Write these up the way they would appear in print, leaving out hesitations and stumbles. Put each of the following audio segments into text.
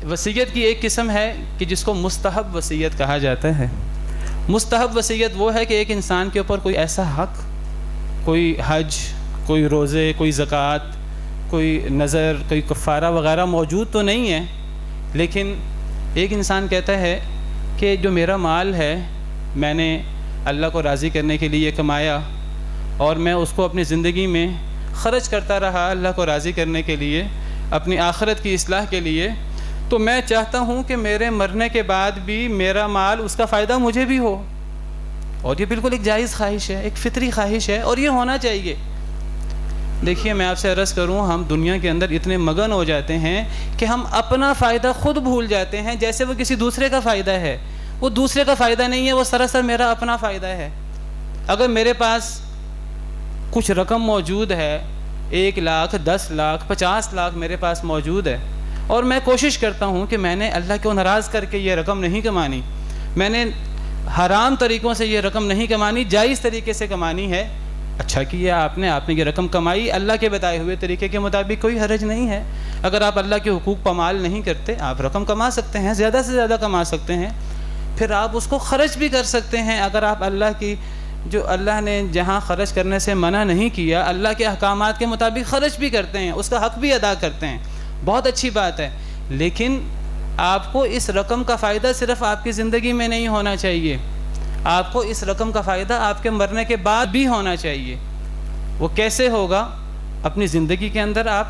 وصیت کی ایک قسم ہے کہ جس کو مستحب وصیت کہا جاتا ہے۔ مستحب وصیت وہ ہے کہ ایک انسان کے اوپر کوئی ایسا حق، کوئی حج، کوئی روزے، کوئی زکوٰۃ، کوئی نذر، کوئی کفارہ وغیرہ موجود تو نہیں ہے، لیکن ایک انسان کہتا ہے کہ جو میرا مال ہے میں نے اللہ کو راضی کرنے کے لیے کمایا اور میں اس کو اپنی زندگی میں خرچ کرتا رہا اللہ کو راضی کرنے کے لیے، اپنی آخرت کی اصلاح کے لیے، تو میں چاہتا ہوں کہ میرے مرنے کے بعد بھی میرا مال اس کا فائدہ مجھے بھی ہو۔ اور یہ بالکل ایک جائز خواہش ہے، ایک فطری خواہش ہے، اور یہ ہونا چاہیے۔ دیکھیے میں آپ سے عرض کروں، ہم دنیا کے اندر اتنے مگن ہو جاتے ہیں کہ ہم اپنا فائدہ خود بھول جاتے ہیں، جیسے وہ کسی دوسرے کا فائدہ ہے۔ وہ دوسرے کا فائدہ نہیں ہے، وہ سراسر میرا اپنا فائدہ ہے۔ اگر میرے پاس کچھ رقم موجود ہے، 1 لاکھ، 10 لاکھ، 50 لاکھ میرے پاس موجود ہے، اور میں کوشش کرتا ہوں کہ میں نے اللہ کو ناراض کر کے یہ رقم نہیں کمانی، میں نے حرام طریقوں سے یہ رقم نہیں کمانی، جائز طریقے سے کمانی ہے، اچھا کیا آپ نے یہ رقم کمائی اللہ کے بتائے ہوئے طریقے کے مطابق، کوئی حرج نہیں ہے۔ اگر آپ اللہ کے حقوق پامال نہیں کرتے، آپ رقم کما سکتے ہیں، زیادہ سے زیادہ کما سکتے ہیں، پھر آپ اس کو خرچ بھی کر سکتے ہیں۔ اگر آپ اللہ کی جو اللہ نے جہاں خرچ کرنے سے منع نہیں کیا، اللہ کے احکامات کے مطابق خرچ بھی کرتے ہیں، اس کا حق بھی ادا کرتے ہیں، بہت اچھی بات ہے۔ لیکن آپ کو اس رقم کا فائدہ صرف آپ کی زندگی میں نہیں ہونا چاہیے، آپ کو اس رقم کا فائدہ آپ کے مرنے کے بعد بھی ہونا چاہیے۔ وہ کیسے ہوگا؟ اپنی زندگی کے اندر آپ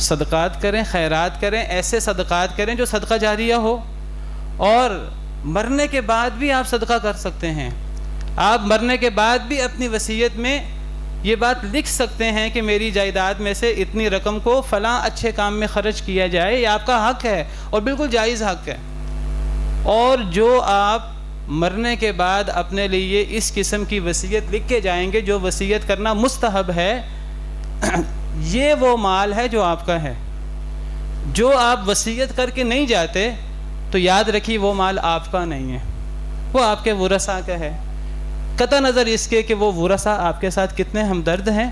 صدقات کریں، خیرات کریں، ایسے صدقات کریں جو صدقہ جاریہ ہو، اور مرنے کے بعد بھی آپ صدقہ کر سکتے ہیں۔ آپ مرنے کے بعد بھی اپنی وصیت میں یہ بات لکھ سکتے ہیں کہ میری جائیداد میں سے اتنی رقم کو فلاں اچھے کام میں خرچ کیا جائے، یہ آپ کا حق ہے اور بالکل جائز حق ہے۔ اور جو آپ مرنے کے بعد اپنے لیے اس قسم کی وصیت لکھ کے جائیں گے جو وصیت کرنا مستحب ہے، یہ وہ مال ہے جو آپ کا ہے۔ جو آپ وصیت کر کے نہیں جاتے تو یاد رکھیے وہ مال آپ کا نہیں ہے، وہ آپ کے ورثاء کا ہے۔ قطع نظر اس کے کہ وہ ورثاء آپ کے ساتھ کتنے ہمدرد ہیں،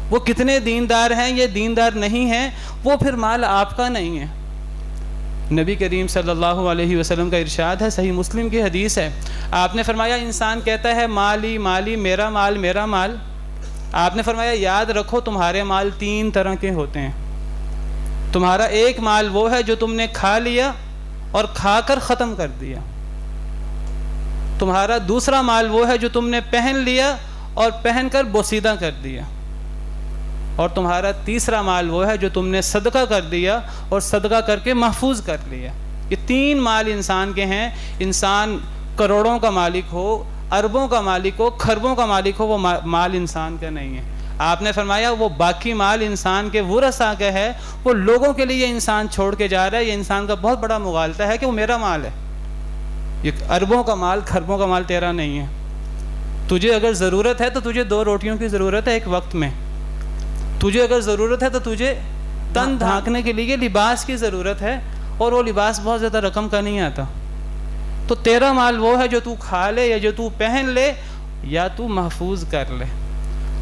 وہ کتنے دیندار ہیں، یہ دیندار نہیں ہیں، وہ پھر مال آپ کا نہیں ہے۔ نبی کریم صلی اللہ علیہ وسلم کا ارشاد ہے، صحیح مسلم کی حدیث ہے، آپ نے فرمایا انسان کہتا ہے مالی مالی، میرا مال میرا مال، آپ نے فرمایا یاد رکھو تمہارے مال 3 طرح کے ہوتے ہیں۔ تمہارا ایک مال وہ ہے جو تم نے کھا لیا اور کھا کر ختم کر دیا، تمہارا دوسرا مال وہ ہے جو تم نے پہن لیا اور پہن کر بوسیدہ کر دیا، اور تمہارا تیسرا مال وہ ہے جو تم نے صدقہ کر دیا اور صدقہ کر کے محفوظ کر لیا۔ یہ 3 مال انسان کے ہیں۔ انسان کروڑوں کا مالک ہو، اربوں کا مالک ہو، کھربوں کا مالک ہو، وہ مال انسان کا نہیں ہے۔ آپ نے فرمایا وہ باقی مال انسان کے ورثاء کا ہے، وہ لوگوں کے لیے انسان چھوڑ کے جا رہا ہے۔ یہ انسان کا بہت بڑا مغالطہ ہے کہ وہ میرا مال ہے، یہ اربوں کا مال، کھربوں کا مال تیرا نہیں ہے۔ تجھے اگر ضرورت ہے تو تجھے 2 روٹیوں کی ضرورت ہے ایک وقت میں، تجھے اگر ضرورت ہے تو تجھے تن ڈھانکنے کے لیے لباس کی ضرورت ہے، اور وہ لباس بہت زیادہ رقم کا نہیں آتا۔ تو تیرا مال وہ ہے جو تو کھا لے یا جو تو پہن لے یا تو محفوظ کر لے،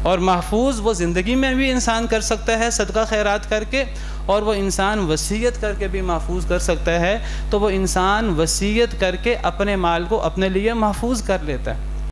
اور محفوظ وہ زندگی میں بھی انسان کر سکتا ہے صدقہ خیرات کر کے، اور وہ انسان وصیت کر کے بھی محفوظ کر سکتا ہے۔ تو وہ انسان وصیت کر کے اپنے مال کو اپنے لیے محفوظ کر لیتا ہے۔